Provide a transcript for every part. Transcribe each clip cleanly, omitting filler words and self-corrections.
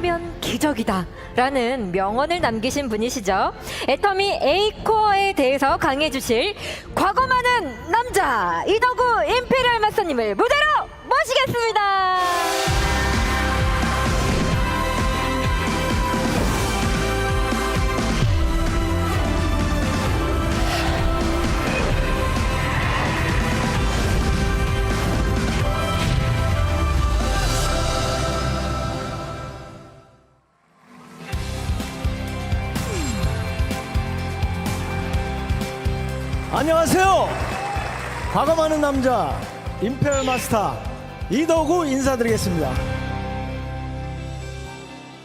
성공하면 기적이다 라는 명언을 남기신 분이시죠. 애터미 A코어에 대해서 강의해 주실 과거 많은 남자 이덕우 임페리얼 마스터님을 무대로 모시겠습니다. 안녕하세요. 과거 많은 남자 임페리얼 마스터 이덕우 인사드리겠습니다.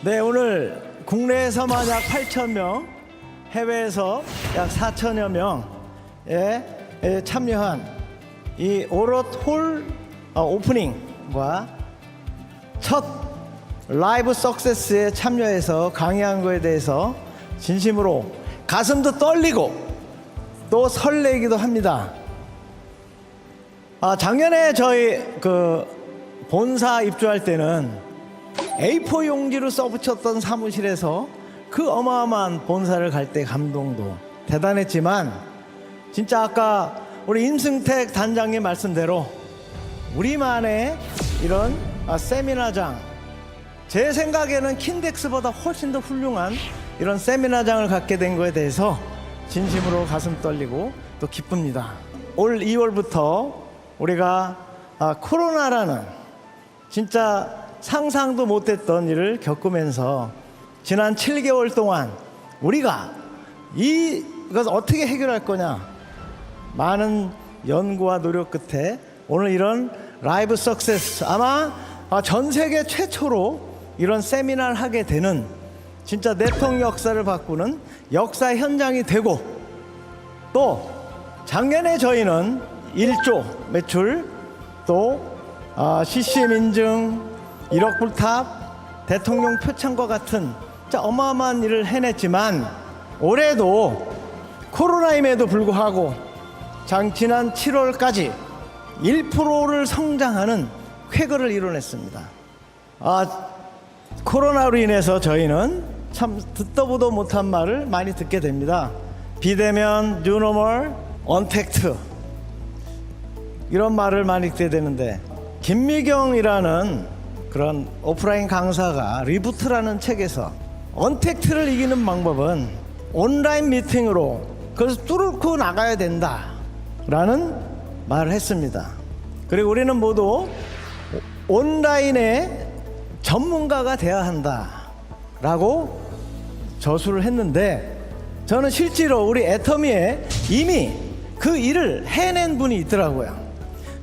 네, 오늘 국내에서만 약 8,000명, 해외에서 약 4,000여 명에 참여한 이 오롯 홀 오프닝과 첫 라이브 석세스에 참여해서 강의한 거에 대해서 진심으로 가슴도 떨리고 또 설레기도 합니다. 작년에 저희 본사 입주할 때는 A4 용지로 써붙였던 사무실에서 그 어마어마한 본사를 갈 때 감동도 대단했지만, 진짜 아까 우리 임승택 단장님 말씀대로 우리만의 이런 세미나장, 제 생각에는 킨덱스보다 훨씬 더 훌륭한 이런 세미나장을 갖게 된 거에 대해서 진심으로 가슴 떨리고 또 기쁩니다. 올 2월부터 우리가 코로나라는 진짜 상상도 못했던 일을 겪으면서 지난 7개월 동안 우리가 이것을 어떻게 해결할 거냐, 많은 연구와 노력 끝에 오늘 이런 라이브 석세스, 아마 전 세계 최초로 이런 세미나를 하게 되는 진짜 네트워크 역사를 바꾸는 역사 현장이 되고, 또 작년에 저희는 1조 매출, 또 CCM 인증, 1억 불탑, 대통령 표창과 같은 진짜 어마어마한 일을 해냈지만, 올해도 코로나임에도 불구하고 지난 7월까지 1%를 성장하는 쾌거를 이뤄냈습니다. 코로나로 인해서 저희는 참 듣도 보도 못한 말을 많이 듣게 됩니다. 비대면, 뉴노멀, 언택트, 이런 말을 많이 듣게 되는데, 김미경이라는 그런 오프라인 강사가 리부트라는 책에서 언택트를 이기는 방법은 온라인 미팅으로 그래서 뚫고 나가야 된다라는 말을 했습니다. 그리고 우리는 모두 온라인의 전문가가 되어야 한다라고 저수를 했는데, 저는 실제로 우리 애터미에 이미 그 일을 해낸 분이 있더라고요.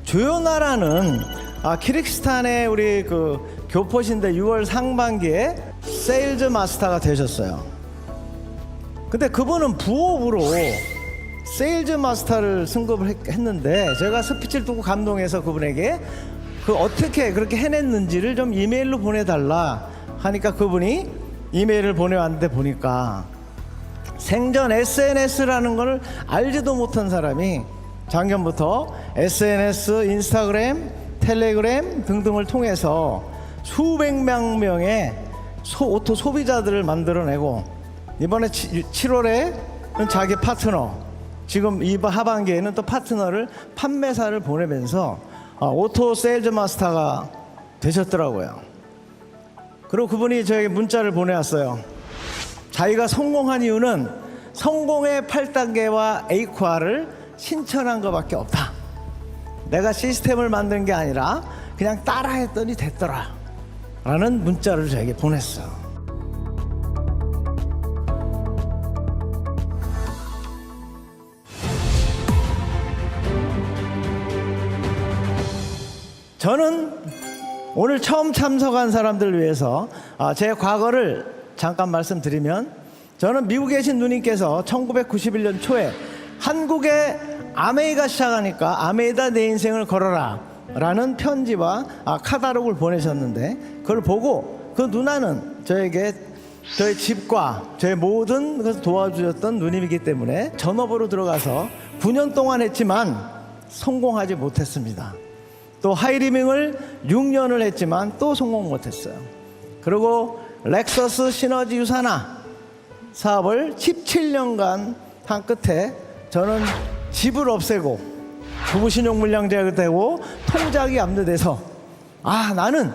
조연아라는 키르기스탄의 우리 교포신데 6월 상반기에 세일즈 마스터가 되셨어요. 근데 그분은 부업으로 세일즈 마스터를 승급을 했는데, 제가 스피치를 듣고 감동해서 그분에게 어떻게 그렇게 해냈는지를 좀 이메일로 보내달라 하니까 그분이 이메일을 보내왔는데, 보니까 생전 SNS라는 걸 알지도 못한 사람이 작년부터 SNS, 인스타그램, 텔레그램 등등을 통해서 수백만 명의 오토 소비자들을 만들어내고, 이번에 7월에 자기 파트너, 지금 이 하반기에는 또 파트너를, 판매사를 보내면서 오토 세일즈 마스터가 되셨더라고요. 그리고 그분이 저에게 문자를 보내왔어요. 자기가 성공한 이유는 성공의 8단계와 A코어를 신천한 것밖에 없다. 내가 시스템을 만든 게 아니라 그냥 따라했더니 됐더라 라는 문자를 저에게 보냈어. 저는 오늘 처음 참석한 사람들을 위해서 제 과거를 잠깐 말씀드리면, 저는 미국에 계신 누님께서 1991년 초에 한국에 아메이가 시작하니까 아메이다 내 인생을 걸어라 라는 편지와 카탈로그를 보내셨는데, 그걸 보고 그 누나는 저에게 저희 집과 저의 모든 것을 도와주셨던 누님이기 때문에 전업으로 들어가서 9년 동안 했지만 성공하지 못했습니다. 또 하이리밍을 6년을 했지만 또 성공 못했어요. 그리고 렉서스 시너지 유산화 사업을 17년간 한 끝에 저는 집을 없애고 부부 신용 물량 제거되고 통장이 압류돼서 나는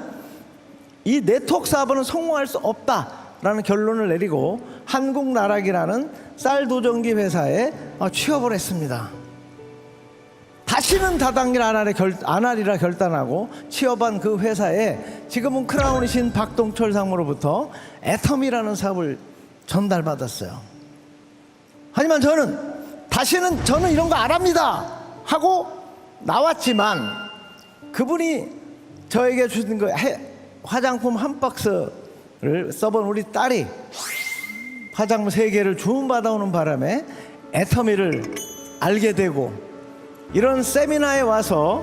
이 네트워크 사업은 성공할 수 없다라는 결론을 내리고 한국나락이라는 쌀 도전기 회사에 취업을 했습니다. 다시는 다단계를 안 하리라 결단하고 취업한 그 회사에 지금은 크라운이신 박동철 상무로부터 애텀이라는 사업을 전달받았어요. 하지만 저는 이런 거 안 합니다 하고 나왔지만 그분이 저에게 주신 그 화장품 한 박스를 써본 우리 딸이 화장품 3개를 주문받아오는 바람에 애터미를 알게 되고 이런 세미나에 와서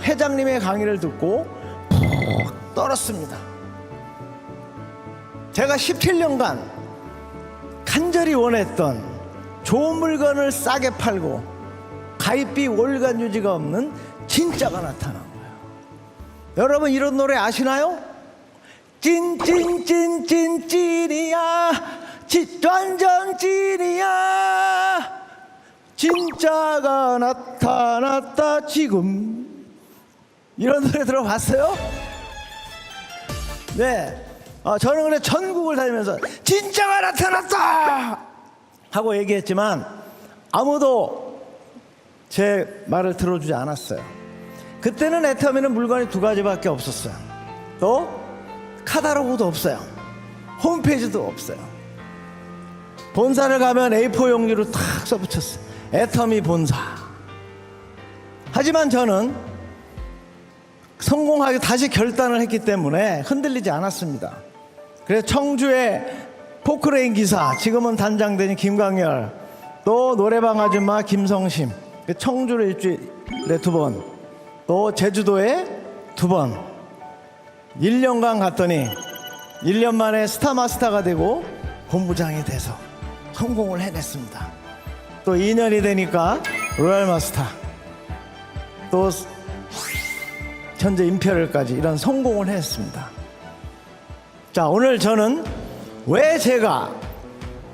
회장님의 강의를 듣고 푹 떨었습니다. 제가 17년간 간절히 원했던 좋은 물건을 싸게 팔고 가입비 월간 유지가 없는 진짜가 나타난 거예요. 여러분 이런 노래 아시나요? 찐찐찐찐 찐이야 완전 찐이야 진짜가 나타났다 지금. 이런 노래 들어봤어요? 네. 저는 그래 전국을 다니면서 진짜가 나타났다 하고 얘기했지만 아무도 제 말을 들어주지 않았어요. 그때는 애터미는 물건이 2가지밖에 없었어요. 또 카탈로그도 없어요. 홈페이지도 없어요. 본사를 가면 A4 용지로 탁 써붙였어요. 애터미 본사. 하지만 저는 성공하게 다시 결단을 했기 때문에 흔들리지 않았습니다. 그래서 청주의 포크레인 기사, 지금은 단장되는 김광열, 또 노래방 아줌마 김성심, 청주를 일주일에 2번, 또 제주도에 2번 1년간 갔더니 1년 만에 스타마스터가 되고 본부장이 돼서 성공을 해냈습니다. 또 2년이 되니까 로얄마스터, 또 현재 임페리얼까지 이런 성공을 했습니다. 자, 오늘 저는 왜 제가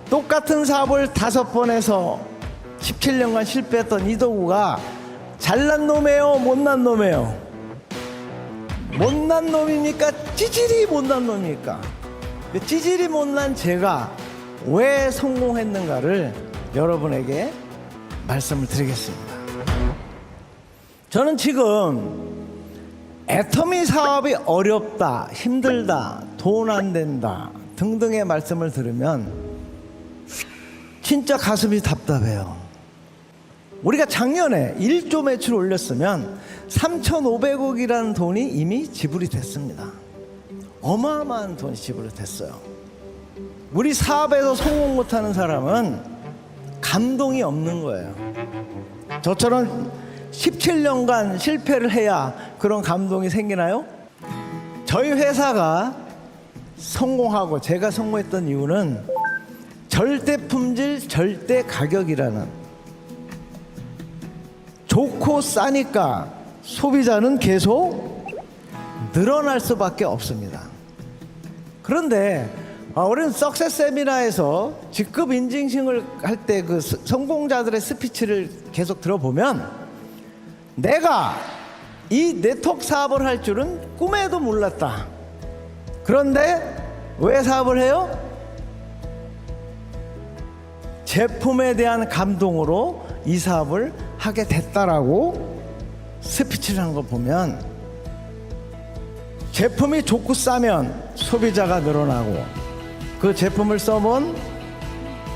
똑같은 사업을 5번 해서 17년간 실패했던 이도구가 잘난 놈이에요, 못난 놈이에요? 못난 놈입니까? 찌질이 못난 놈입니까? 찌질이 못난 제가 왜 성공했는가를 여러분에게 말씀을 드리겠습니다. 저는 지금 애터미 사업이 어렵다, 힘들다, 돈 안 된다 등등의 말씀을 들으면 진짜 가슴이 답답해요. 우리가 작년에 1조 매출 올렸으면 3,500억이라는 돈이 이미 지불이 됐습니다. 어마어마한 돈이 지불이 됐어요. 우리 사업에서 성공 못하는 사람은 감동이 없는 거예요. 저처럼 17년간 실패를 해야 그런 감동이 생기나요? 저희 회사가 성공하고 제가 성공했던 이유는 절대 품질, 절대 가격이라는, 좋고 싸니까 소비자는 계속 늘어날 수밖에 없습니다. 그런데 우리는 석세스 세미나에서 직급 인증식을 할 때 그 성공자들의 스피치를 계속 들어보면 내가 이 네트워크 사업을 할 줄은 꿈에도 몰랐다. 그런데 왜 사업을 해요? 제품에 대한 감동으로 이 사업을 하게 됐다라고 스피치를 한 거 보면 제품이 좋고 싸면 소비자가 늘어나고 그 제품을 써본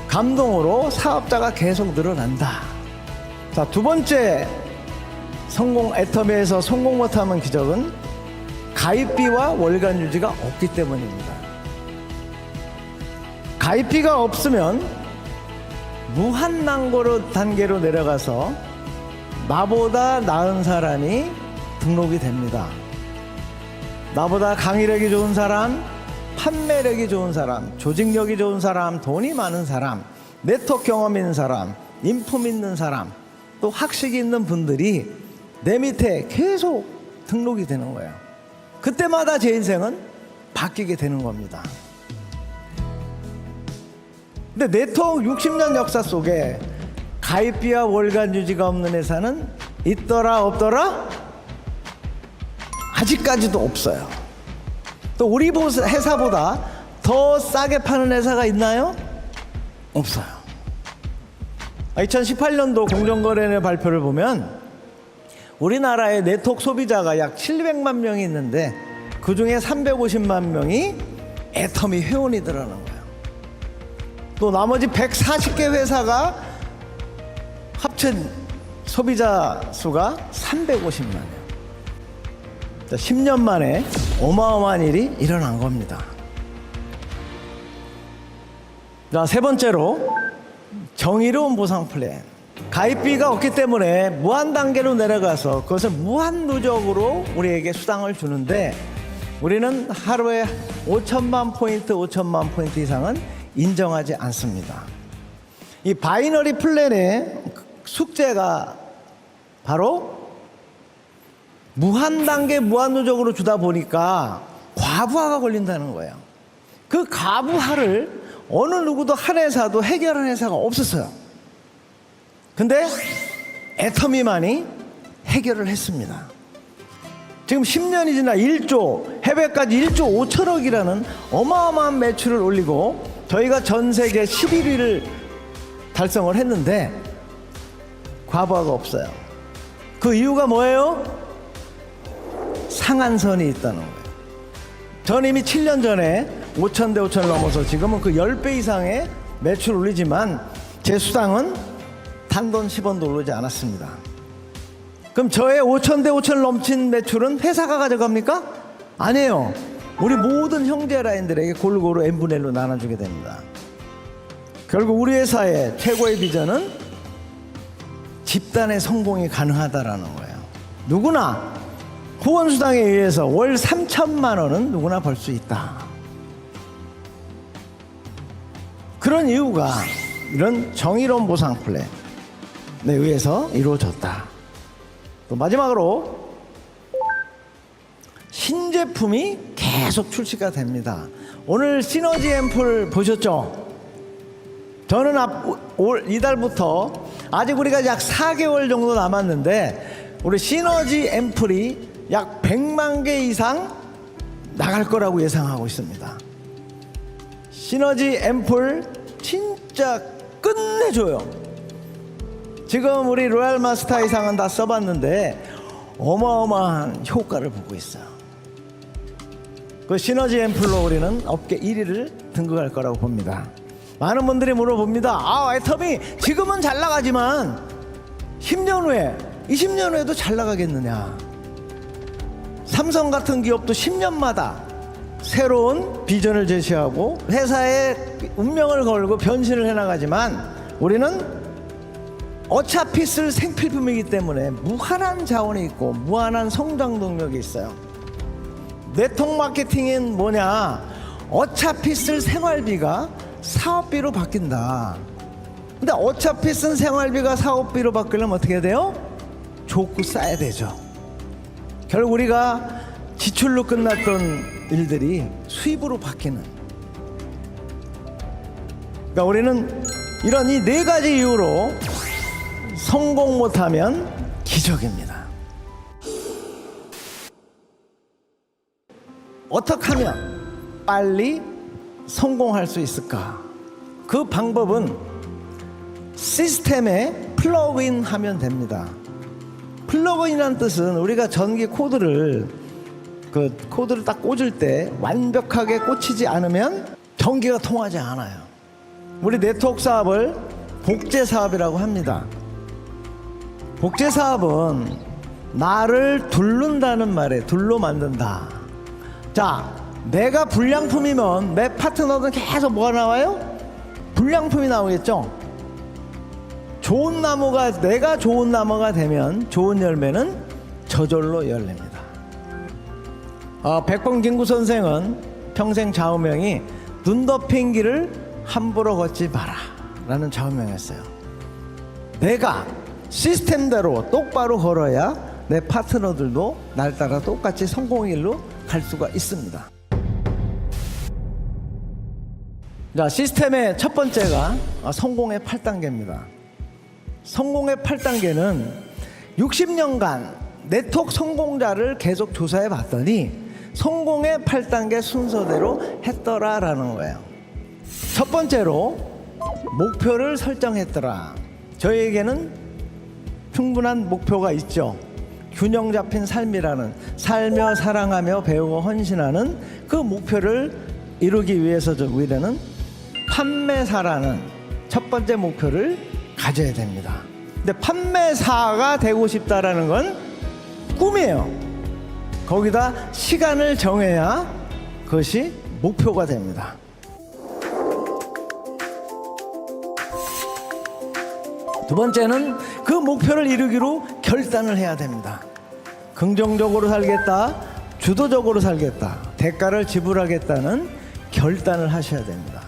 감동으로 사업자가 계속 늘어난다. 자, 2번째 성공, 애터미에서 성공 못하는 기적은 가입비와 월간 유지가 없기 때문입니다. 가입비가 없으면 무한난고로 단계로 내려가서 나보다 나은 사람이 등록이 됩니다. 나보다 강의력이 좋은 사람, 판매력이 좋은 사람, 조직력이 좋은 사람, 돈이 많은 사람, 네트워크 경험 있는 사람, 인품 있는 사람, 또 학식이 있는 분들이 내 밑에 계속 등록이 되는 거예요. 그때마다 제 인생은 바뀌게 되는 겁니다. 근데 네트워크 60년 역사 속에 가입비와 월간 유지가 없는 회사는 있더라 없더라? 아직까지도 없어요. 또 우리 회사보다 더 싸게 파는 회사가 있나요? 없어요. 2018년도 공정거래위 발표를 보면 우리나라의 네트워크 소비자가 약 700만 명이 있는데 그 중에 350만 명이 애터미 회원이더라는 거예요. 또 나머지 140개 회사가 합친 소비자 수가 350만 명. 10년 만에 어마어마한 일이 일어난 겁니다. 자, 세 번째로 정의로운 보상 플랜. 가입비가 없기 때문에 무한 단계로 내려가서 그것을 무한 누적으로 우리에게 수당을 주는데 우리는 하루에 5천만 포인트 이상은 인정하지 않습니다. 이 바이너리 플랜의 숙제가 바로 무한 단계 무한 누적으로 주다 보니까 과부하가 걸린다는 거예요. 그 과부하를 어느 누구도 한 회사도 해결한 회사가 없었어요. 근데 애터미만이 해결을 했습니다. 지금 10년이 지나 1조, 해외까지 1조 5천억이라는 어마어마한 매출을 올리고 저희가 전 세계 11위를 달성을 했는데 과부하가 없어요. 그 이유가 뭐예요? 상한선이 있다는 거예요. 전 이미 7년 전에 5천 대 5천을 넘어서 지금은 그 10배 이상의 매출을 올리지만 제 수당은 단돈 10원도 오르지 않았습니다. 그럼 저의 5천 대 5천을 넘친 매출은 회사가 가져갑니까? 아니에요. 우리 모든 형제 라인들에게 골고루 n분의 1로 나눠주게 됩니다. 결국 우리 회사의 최고의 비전은 집단의 성공이 가능하다라는 거예요. 누구나 후원수당에 의해서 월 3천만 원은 누구나 벌 수 있다. 그런 이유가 이런 정의로운 보상 플랜에 의해서 이루어졌다. 또 마지막으로 신제품이 계속 출시가 됩니다. 오늘 시너지 앰플 보셨죠? 저는 이달부터 아직 우리가 약 4개월 정도 남았는데 우리 시너지 앰플이 약 100만 개 이상 나갈 거라고 예상하고 있습니다. 시너지 앰플 진짜 끝내줘요. 지금 우리 로얄 마스터 이상은 다 써봤는데 어마어마한 효과를 보고 있어요. 그 시너지 앰플로 우리는 업계 1위를 등극할 거라고 봅니다. 많은 분들이 물어봅니다. 애터미 지금은 잘 나가지만 10년 후에 20년 후에도 잘 나가겠느냐. 삼성 같은 기업도 10년마다 새로운 비전을 제시하고 회사의 운명을 걸고 변신을 해나가지만 우리는 어차피 쓸 생필품이기 때문에 무한한 자원이 있고 무한한 성장 동력이 있어요. 네트워크 마케팅은 뭐냐? 어차피 쓸 생활비가 사업비로 바뀐다. 근데 어차피 쓴 생활비가 사업비로 바뀌려면 어떻게 해야 돼요? 좋고 싸야 되죠. 결국 우리가 지출로 끝났던 일들이 수입으로 바뀌는. 그러니까 우리는 이런 이 네 가지 이유로 성공 못하면 기적입니다. 어떻게 하면 빨리 성공할 수 있을까? 그 방법은 시스템에 플러그인 하면 됩니다. 플러그인이라는 뜻은 우리가 전기 코드를 딱 꽂을 때 완벽하게 꽂히지 않으면 전기가 통하지 않아요. 우리 네트워크 사업을 복제 사업이라고 합니다. 복제 사업은 나를 둘른다는 말에 둘로 만든다. 자, 내가 불량품이면 내 파트너는 계속 뭐가 나와요? 불량품이 나오겠죠. 좋은 나무가 내가 좋은 나무가 되면 좋은 열매는 저절로 열립니다. 백범김구 선생은 평생 좌우명이 눈 덮인 길을 함부로 걷지 마라 라는 좌우명이었어요. 내가 시스템대로 똑바로 걸어야 내 파트너들도 날 따라 똑같이 성공의 길로 갈 수가 있습니다. 자, 시스템의 첫 번째가 성공의 8단계입니다. 성공의 8단계는 60년간 네트워크 성공자를 계속 조사해 봤더니 성공의 8단계 순서대로 했더라라는 거예요. 첫 번째로 목표를 설정했더라. 저희에게는 충분한 목표가 있죠. 균형 잡힌 삶이라는, 살며 사랑하며 배우고 헌신하는 그 목표를 이루기 위해서 우리는 판매사라는 첫 번째 목표를 가져야 됩니다. 근데 판매사가 되고 싶다라는 건 꿈이에요. 거기다 시간을 정해야 그것이 목표가 됩니다. 두 번째는 그 목표를 이루기로 결단을 해야 됩니다. 긍정적으로 살겠다, 주도적으로 살겠다, 대가를 지불하겠다는 결단을 하셔야 됩니다.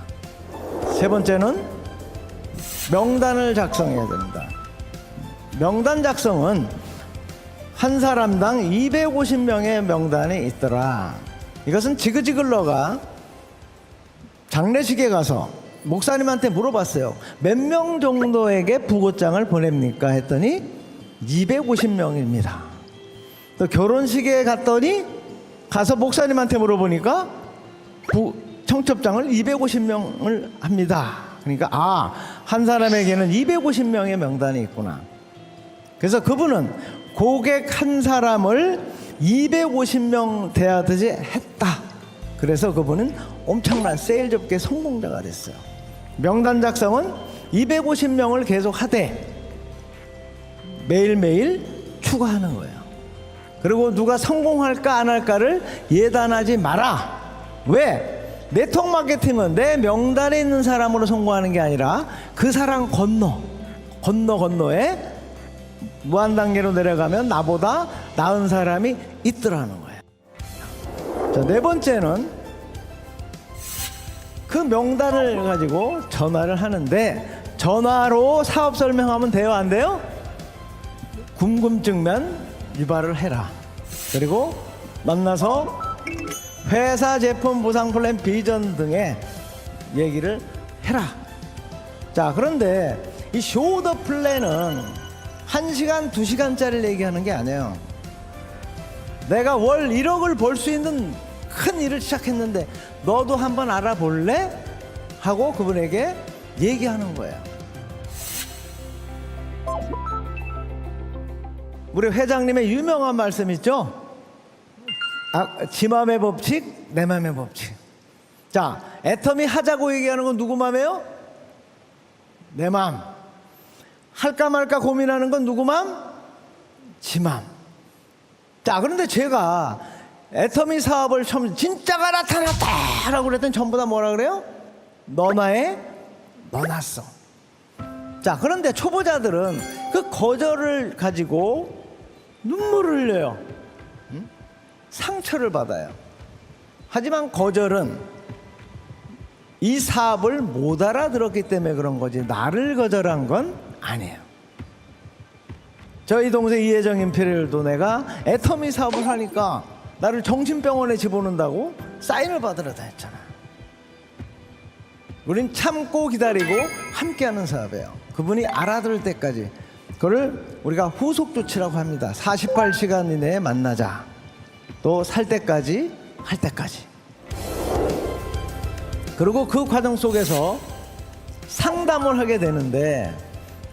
세 번째는 명단을 작성해야 됩니다. 명단 작성은 한 사람당 250명의 명단이 있더라. 이것은 지그지글러가 장례식에 가서 목사님한테 물어봤어요. 몇 명 정도에게 부고장을 보냅니까? 했더니 250명입니다. 또 결혼식에 갔더니 가서 목사님한테 물어보니까 청첩장을 250명을 합니다. 그러니까 한 사람에게는 250명의 명단이 있구나. 그래서 그분은 고객 한 사람을 250명 대하듯이 했다. 그래서 그분은 엄청난 세일 업계 성공자가 됐어요. 명단 작성은 250명을 계속 하되 매일매일 추가하는 거예요. 그리고 누가 성공할까 안 할까를 예단하지 마라. 왜? 네트워크 마케팅은 내 명단에 있는 사람으로 성공하는 게 아니라 그 사람 건너에 무한 단계로 내려가면 나보다 나은 사람이 있더라는 거예요. 자, 네 번째는 그 명단을 가지고 전화를 하는데 전화로 사업 설명하면 돼요, 안 돼요? 궁금증만 유발을 해라. 그리고 만나서 회사 제품 보상 플랜 비전 등의 얘기를 해라. 자, 그런데 이 쇼더 플랜은 1시간, 2시간짜리를 얘기하는 게 아니에요. 내가 월 1억을 벌 수 있는 큰 일을 시작했는데 너도 한번 알아볼래? 하고 그분에게 얘기하는 거예요. 우리 회장님의 유명한 말씀 있죠? 지 맘의 법칙, 내 맘의 법칙. 자, 애터미 하자고 얘기하는 건 누구 맘이에요? 내 맘. 할까 말까 고민하는 건 누구 맘? 지 맘. 자, 그런데 제가 애터미 사업을 처음 진짜가 나타났다 라고 그랬더니 전부 다 뭐라 그래요? 너나에 너났어. 자, 그런데 초보자들은 그 거절을 가지고 눈물을 흘려요. 상처를 받아요. 하지만 거절은 이 사업을 못 알아들었기 때문에 그런 거지 나를 거절한 건 아니에요. 저희 동생 이혜정 임페리얼도 내가 애터미 사업을 하니까 나를 정신병원에 집어넣는다고 사인을 받으러 다녔잖아. 우린 참고 기다리고 함께하는 사업이에요. 그분이 알아들을 때까지. 그걸 우리가 후속 조치라고 합니다. 48시간 이내에 만나자. 또 살 때까지 할 때까지. 그리고 그 과정 속에서 상담을 하게 되는데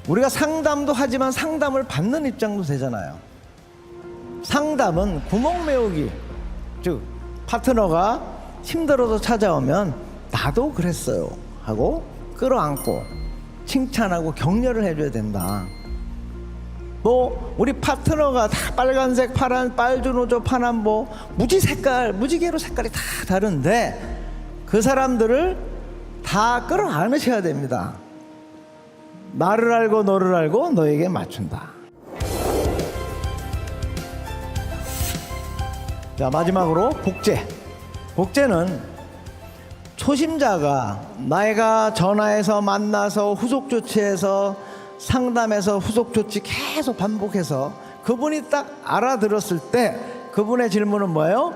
우리가 상담도 하지만 상담을 받는 입장도 되잖아요. 상담은 구멍 메우기, 즉 파트너가 힘들어서 찾아오면 나도 그랬어요 하고 끌어안고 칭찬하고 격려를 해줘야 된다. 뭐 우리 파트너가 다 빨간색, 파란, 빨주노조, 파남보 무지개로 색깔이 다 다른데 그 사람들을 다 끌어안으셔야 됩니다. 나를 알고 너를 알고 너에게 맞춘다. 자, 마지막으로 복제. 복제는 초심자가 내가 전화해서 만나서 후속 조치해서 상담해서 후속 조치 계속 반복해서 그분이 딱 알아들었을 때 그분의 질문은 뭐예요?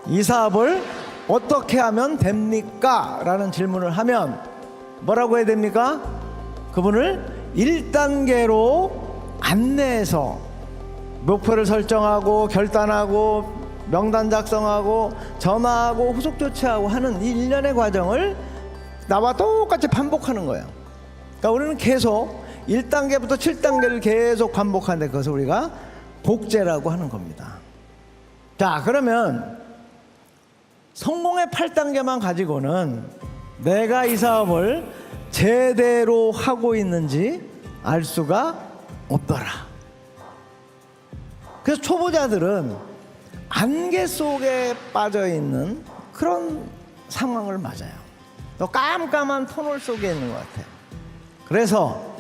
이 사업을 어떻게 하면 됩니까? 라는 질문을 하면 뭐라고 해야 됩니까? 그분을 1단계로 안내해서 목표를 설정하고 결단하고 명단 작성하고 전화하고 후속 조치하고 하는 이 일련의 과정을 나와 똑같이 반복하는 거예요. 그러니까 우리는 계속 1단계부터 7단계를 계속 반복하는데 그것을 우리가 복제라고 하는 겁니다. 자, 그러면 성공의 8단계만 가지고는 내가 이 사업을 제대로 하고 있는지 알 수가 없더라. 그래서 초보자들은 안개 속에 빠져 있는 그런 상황을 맞아요. 또 깜깜한 터널 속에 있는 것 같아요. 그래서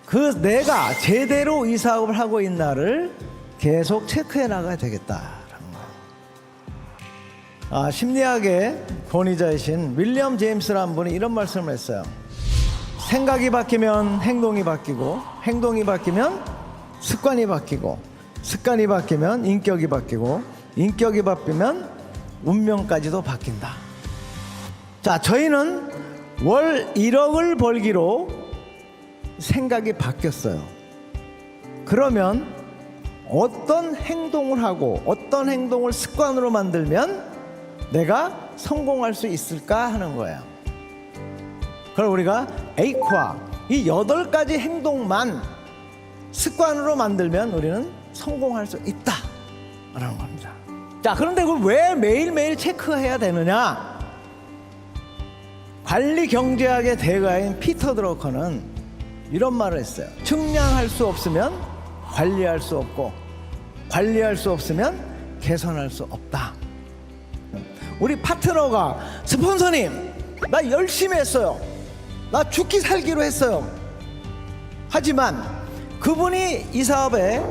그 내가 제대로 이 사업을 하고 있나를 계속 체크해 나가야 되겠다라는 거예요. 심리학의 권위자이신 윌리엄 제임스라는 분이 이런 말씀을 했어요. 생각이 바뀌면 행동이 바뀌고, 행동이 바뀌면 습관이 바뀌고, 습관이 바뀌면 인격이 바뀌고, 인격이 바뀌면 운명까지도 바뀐다. 자, 저희는 월 1억을 벌기로 생각이 바뀌었어요. 그러면 어떤 행동을 하고 어떤 행동을 습관으로 만들면 내가 성공할 수 있을까 하는 거예요. 그럼 우리가 에이코아 이 8가지 행동만 습관으로 만들면 우리는 성공할 수 있다라는 겁니다. 자, 그런데 그걸 왜 매일매일 체크해야 되느냐? 관리 경제학의 대가인 피터 드러커는 이런 말을 했어요. 측량할 수 없으면 관리할 수 없고, 관리할 수 없으면 개선할 수 없다. 우리 파트너가 스폰서님, 나 열심히 했어요. 나 죽기 살기로 했어요. 하지만 그분이 이 사업에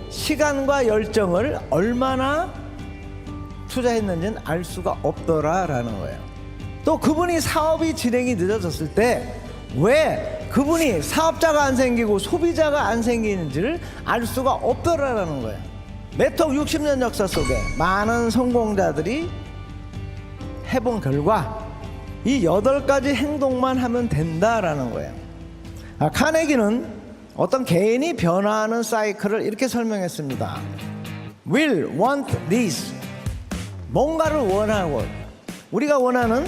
시간과 열정을 얼마나 투자했는지는 알 수가 없더라라는 거예요. 또 그분이 사업이 진행이 늦어졌을 때 왜 그분이 사업자가 안 생기고 소비자가 안 생기는지를 알 수가 없더라라는 거예요. 네트워크 60년 역사 속에 많은 성공자들이 해본 결과 이 8가지 행동만 하면 된다라는 거예요. 카네기는 어떤 개인이 변화하는 사이클을 이렇게 설명했습니다. Will, want, this. 뭔가를 원하고 우리가 원하는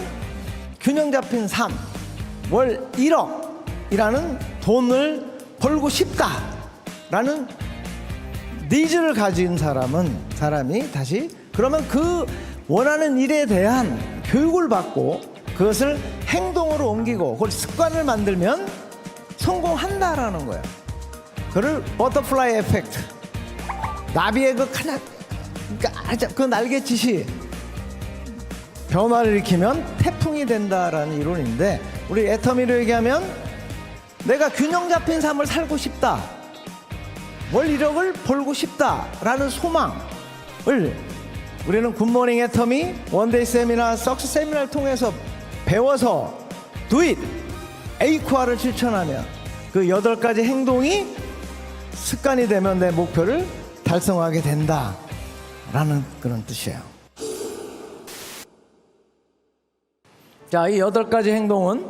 균형 잡힌 삶, 월 1억이라는 돈을 벌고 싶다라는 니즈를 가진 사람이 다시 그러면 그 원하는 일에 대한 교육을 받고 그것을 행동으로 옮기고 그걸 습관을 만들면 성공한다라는 거예요. 그를 버터플라이 에펙트, 나비의 그 날갯짓이 변화를 일으키면 태풍이 된다라는 이론인데, 우리 애터미로 얘기하면 내가 균형 잡힌 삶을 살고 싶다, 월 1억을 벌고 싶다라는 소망을 우리는 굿모닝 애터미, 원데이 세미나, 석스 세미나를 통해서 배워서 두잇 에이코아를 실천하면 그 8가지 행동이 습관이 되면 내 목표를 달성하게 된다라는 그런 뜻이에요. 자, 이 8가지 행동은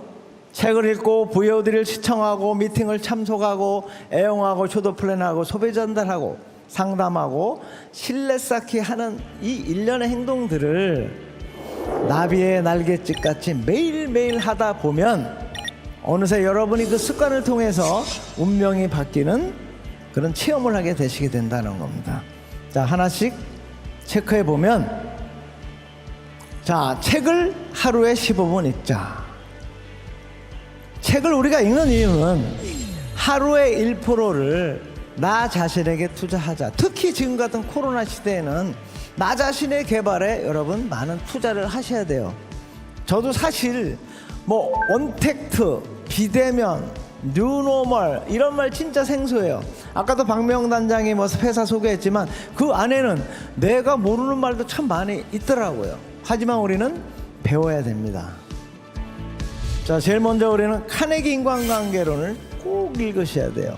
책을 읽고 VOD를 시청하고 미팅을 참석하고 애용하고 쇼도 플랜하고 소비 전달하고 상담하고 신뢰 쌓기 하는 이 일련의 행동들을 나비의 날갯짓 같이 매일매일 하다 보면 어느새 여러분이 그 습관을 통해서 운명이 바뀌는 그런 체험을 하게 되시게 된다는 겁니다. 자, 하나씩 체크해 보면, 자, 책을 하루에 15분 읽자. 책을 우리가 읽는 이유는 하루에 1%를 나 자신에게 투자하자. 특히 지금 같은 코로나 시대에는 나 자신의 개발에 여러분 많은 투자를 하셔야 돼요. 저도 사실 뭐 언택트, 비대면, 뉴노멀 이런 말 진짜 생소해요. 아까도 박명단장이 뭐 회사 소개했지만 그 안에는 내가 모르는 말도 참 많이 있더라고요. 하지만 우리는 배워야 됩니다. 자, 제일 먼저 우리는 카네기 인간관계론을 꼭 읽으셔야 돼요.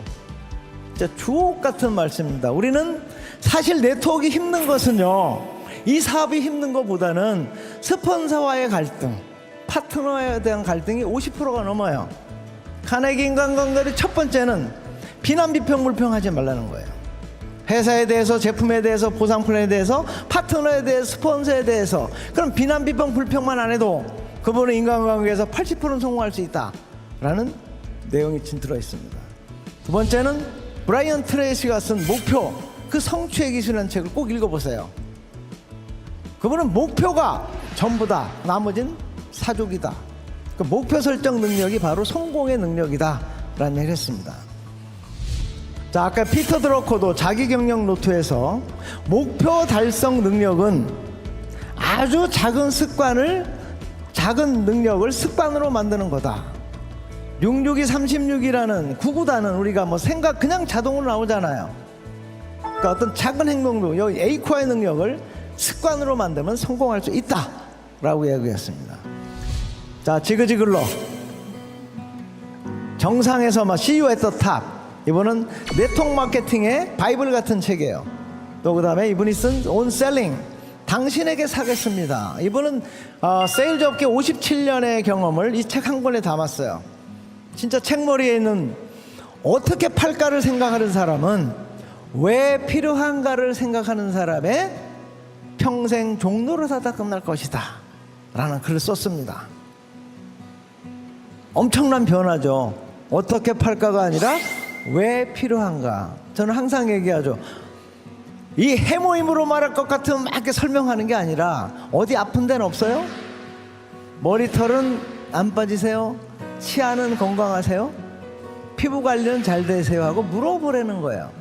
진짜 주옥 같은 말씀입니다. 우리는 사실 네트워크 힘든 것은요, 이 사업이 힘든 것보다는 스폰서와의 갈등, 파트너에 대한 갈등이 50%가 넘어요. 카네기 인간관계의 첫 번째는 비난, 비평, 불평하지 말라는 거예요. 회사에 대해서, 제품에 대해서, 보상 플랜에 대해서, 파트너에 대해서, 스폰서에 대해서. 그럼 비난, 비평, 불평만 안 해도 그분은 인간관계에서 80%는 성공할 수 있다라는 내용이 들어 있습니다. 두 번째는 브라이언 트레이시가 쓴 목표, 그 성취의 기술이라는 책을 꼭 읽어보세요. 그분은 목표가 전부다, 나머진 사족이다. 그 목표 설정 능력이 바로 성공의 능력이다 라는 얘기를 했습니다. 자, 아까 피터 드러커도 자기 경력 노트에서 목표 달성 능력은 아주 작은 능력을 습관으로 만드는 거다. 66236이라는 구구단은 우리가 뭐 생각 그냥 자동으로 나오잖아요. 그러니까 어떤 작은 행동도 여기 에이코아의 능력을 습관으로 만들면 성공할 수 있다 라고 얘기했습니다. 자, 지그지글로 정상에서 막 See you at the top, 이분은 네트워크 마케팅의 바이블 같은 책이에요. 또 그 다음에 이분이 쓴 On Selling, 당신에게 사겠습니다. 이분은 세일즈 업계 57년의 경험을 이 책 한 권에 담았어요. 진짜 책머리에 있는 어떻게 팔까를 생각하는 사람은 왜 필요한가를 생각하는 사람의 평생 종로를 사다 끝날 것이다 라는 글을 썼습니다. 엄청난 변화죠. 어떻게 팔까가 아니라 왜 필요한가. 저는 항상 얘기하죠. 이 해모임으로 말할 것 같으면 막 이렇게 설명하는 게 아니라 어디 아픈 데는 없어요? 머리털은 안 빠지세요? 치아는 건강하세요? 피부 관리는 잘 되세요? 하고 물어보라는 거예요.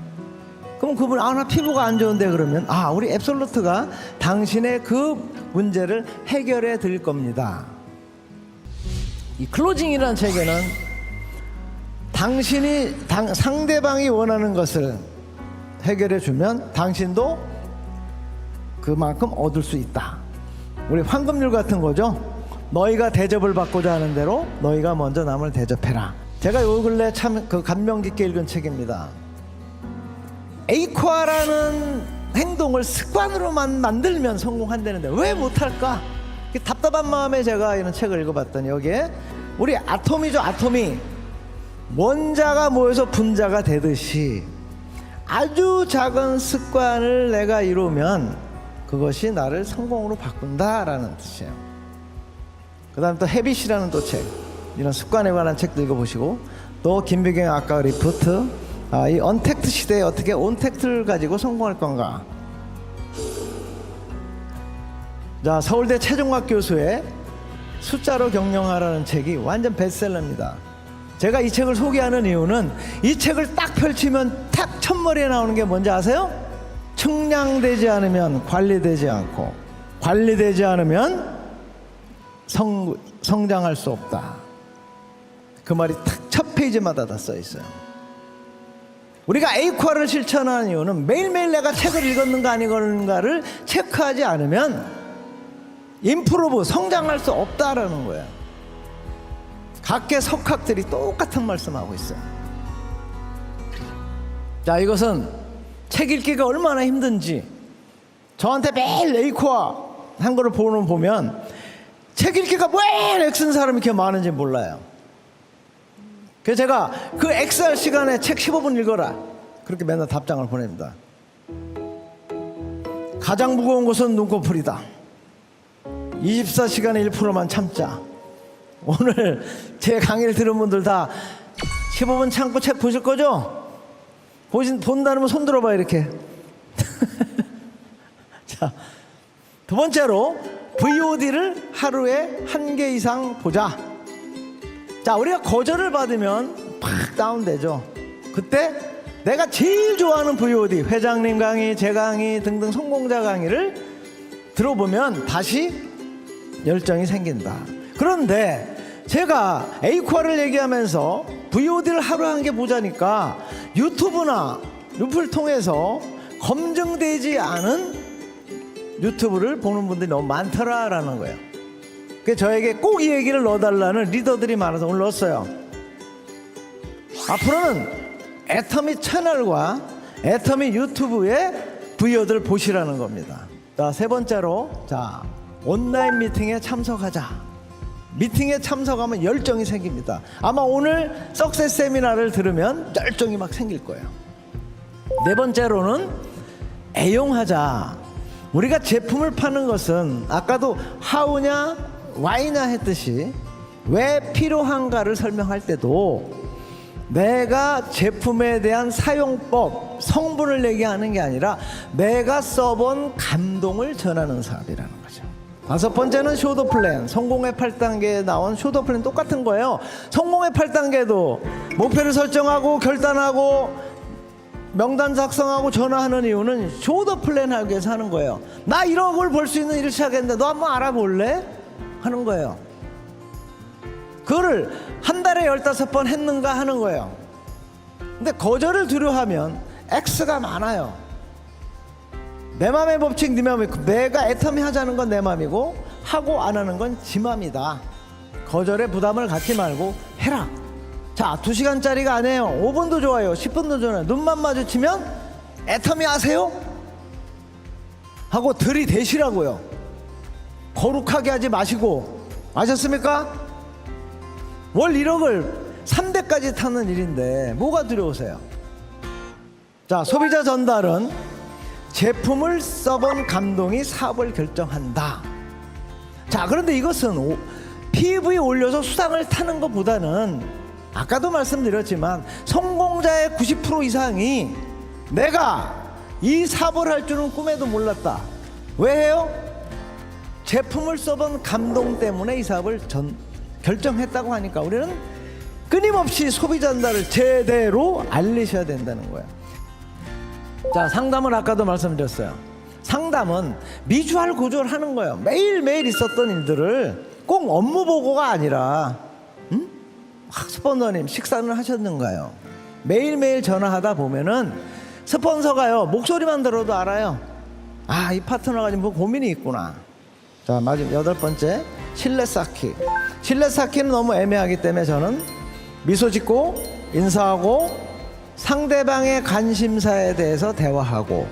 그럼 그분 나 피부가 안 좋은데 그러면 우리 앱솔루트가 당신의 그 문제를 해결해 드릴 겁니다. 이 클로징이라는 책에는 상대방이 원하는 것을 해결해 주면 당신도 그만큼 얻을 수 있다. 우리 황금률 같은 거죠. 너희가 대접을 받고자 하는 대로 너희가 먼저 남을 대접해라. 제가 요 근래 참 감명 깊게 읽은 책입니다. 에이코아라는 행동을 습관으로만 만들면 성공한다는데 왜 못할까? 답답한 마음에 제가 이런 책을 읽어봤더니 여기에 우리 아톰이죠. 아톰이 원자가 모여서 분자가 되듯이 아주 작은 습관을 내가 이루면 그것이 나를 성공으로 바꾼다라는 뜻이에요. 그 다음 또 헤빗이라는 또 책, 이런 습관에 관한 책도 읽어보시고, 또 김비경 아까 리포트, 이 언택트 시대에 어떻게 온택트를 가지고 성공할 건가. 자, 서울대 최종학 교수의 숫자로 경영하라는 책이 완전 베스트셀러입니다. 제가 이 책을 소개하는 이유는 이 책을 딱 펼치면 탁 첫머리에 나오는 게 뭔지 아세요? 측량되지 않으면 관리되지 않고, 관리되지 않으면 성장할 수 없다. 그 말이 탁 첫 페이지마다 다 써 있어요. 우리가 에이코아를 실천하는 이유는 매일매일 내가 책을 읽었는가 안 읽었는가를 체크하지 않으면 임프로브, 성장할 수 없다라는 거예요. 각계 석학들이 똑같은 말씀하고 있어요. 자, 이것은 책 읽기가 얼마나 힘든지 저한테 매일 에이코아 한 거를 보면 책 읽기가 왜 X는 사람이 이렇게 많은지 몰라요. 그래서 제가 그 X할 시간에 책 15분 읽어라 그렇게 맨날 답장을 보냅니다. 가장 무거운 것은 눈꺼풀이다. 24시간에 1%만 참자. 오늘 제 강의를 들은 분들 다 15분 참고 책 보실 거죠? 본다면 손 들어봐 이렇게. 자, 두 번째로 VOD를 하루에 1개 이상 보자. 자, 우리가 거절을 받으면 팍 다운되죠. 그때 내가 제일 좋아하는 VOD, 회장님 강의, 제 강의 등등 성공자 강의를 들어보면 다시 열정이 생긴다. 그런데 제가 에이코아를 얘기하면서 VOD를 하루 1개 보자니까 유튜브나 루프를 통해서 검증되지 않은 유튜브를 보는 분들이 너무 많더라라는 거예요. 그래서 저에게 꼭 이 얘기를 넣어달라는 리더들이 많아서 오늘 넣었어요. 앞으로는 애터미 채널과 애터미 유튜브에 VOD를 보시라는 겁니다. 자, 세 번째로, 자, 온라인 미팅에 참석하자. 미팅에 참석하면 열정이 생깁니다. 아마 오늘 석세스 세미나를 들으면 열정이 막 생길 거예요. 네 번째로는 애용하자. 우리가 제품을 파는 것은 아까도 하우냐 와이냐 했듯이 왜 필요한가를 설명할 때도 내가 제품에 대한 사용법, 성분을 얘기하는 게 아니라 내가 써본 감동을 전하는 사업이라는 거죠. 다섯 번째는 쇼더 플랜. 성공의 8단계에 나온 쇼더 플랜 똑같은 거예요. 성공의 8단계도 목표를 설정하고 결단하고 명단 작성하고 전화하는 이유는 쇼더 플랜 하기 위해서 하는 거예요. 나 1억을 벌 수 있는 일을 시작했는데 너 한번 알아볼래? 하는 거예요. 그거를 한 달에 15번 했는가 하는 거예요. 근데 거절을 두려워하면 X가 많아요. 내 맘의 법칙 네 맘이고, 내가 애터미 하자는 건 내 맘이고 하고 안 하는 건 지 맘이다. 거절에 부담을 갖지 말고 해라. 자, 2시간짜리가 아니에요. 5분도 좋아요. 10분도 좋아요. 눈만 마주치면 애터미 하세요? 하고 들이대시라고요. 거룩하게 하지 마시고. 아셨습니까? 월 1억을 3대까지 타는 일인데 뭐가 두려우세요? 자, 소비자 전달은 제품을 써본 감동이 사업을 결정한다. 자, 그런데 이것은 PV에 올려서 수당을 타는 것보다는 아까도 말씀드렸지만 성공자의 90% 이상이 내가 이 사업을 할 줄은 꿈에도 몰랐다. 왜 해요? 제품을 써본 감동 때문에 이 사업을 결정했다고 하니까 우리는 끊임없이 소비 전달을 제대로 알리셔야 된다는 거예요. 자, 상담은 아까도 말씀드렸어요. 상담은 미주알 구조를 하는 거예요. 매일매일 있었던 일들을 꼭 업무 보고가 아니라 스폰서님 식사는 하셨는가요? 매일매일 전화하다 보면은 스폰서가요 목소리만 들어도 알아요. 아, 이 파트너가 지금 뭐 고민이 있구나. 자, 마지막 8번째 신뢰 쌓기. 신뢰 쌓기는 너무 애매하기 때문에 저는 미소 짓고 인사하고 상대방의 관심사에 대해서 대화하고,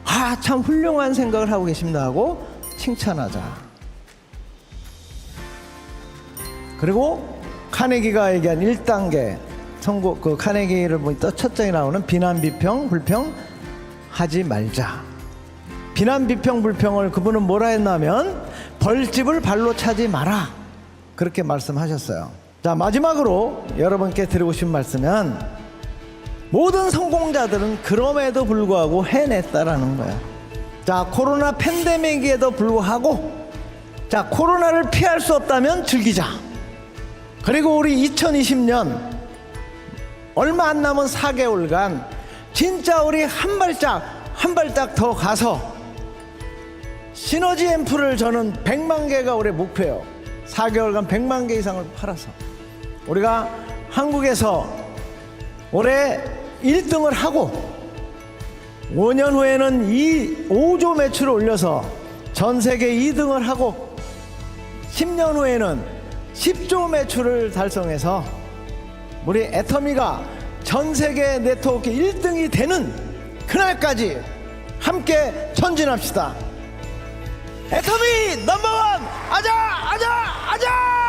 아, 참 훌륭한 생각을 하고 계십니다 하고 칭찬하자. 그리고 카네기가 얘기한 1단계 성공, 그 카네기를 보니까 첫 장에 나오는 비난, 비평, 불평 하지 말자. 비난, 비평, 불평을 그분은 뭐라 했냐면 벌집을 발로 차지 마라, 그렇게 말씀하셨어요. 자, 마지막으로 여러분께 드리고 싶은 말씀은 모든 성공자들은 그럼에도 불구하고 해냈다라는 거예요. 자, 코로나 팬데믹에도 불구하고, 자, 코로나를 피할 수 없다면 즐기자. 그리고 우리 2020년 얼마 안 남은 4개월간 진짜 우리 한 발짝 더 가서 시너지 앰플을 저는 100만 개가 올해 목표예요. 4개월간 100만 개 이상을 팔아서 우리가 한국에서 올해 1등을 하고 5년 후에는 5조 매출을 올려서 전 세계 2등을 하고 10년 후에는 10조 매출을 달성해서 우리 애터미가 전 세계 네트워크 1등이 되는 그날까지 함께 전진합시다. 애터미 넘버원 아자 아자 아자.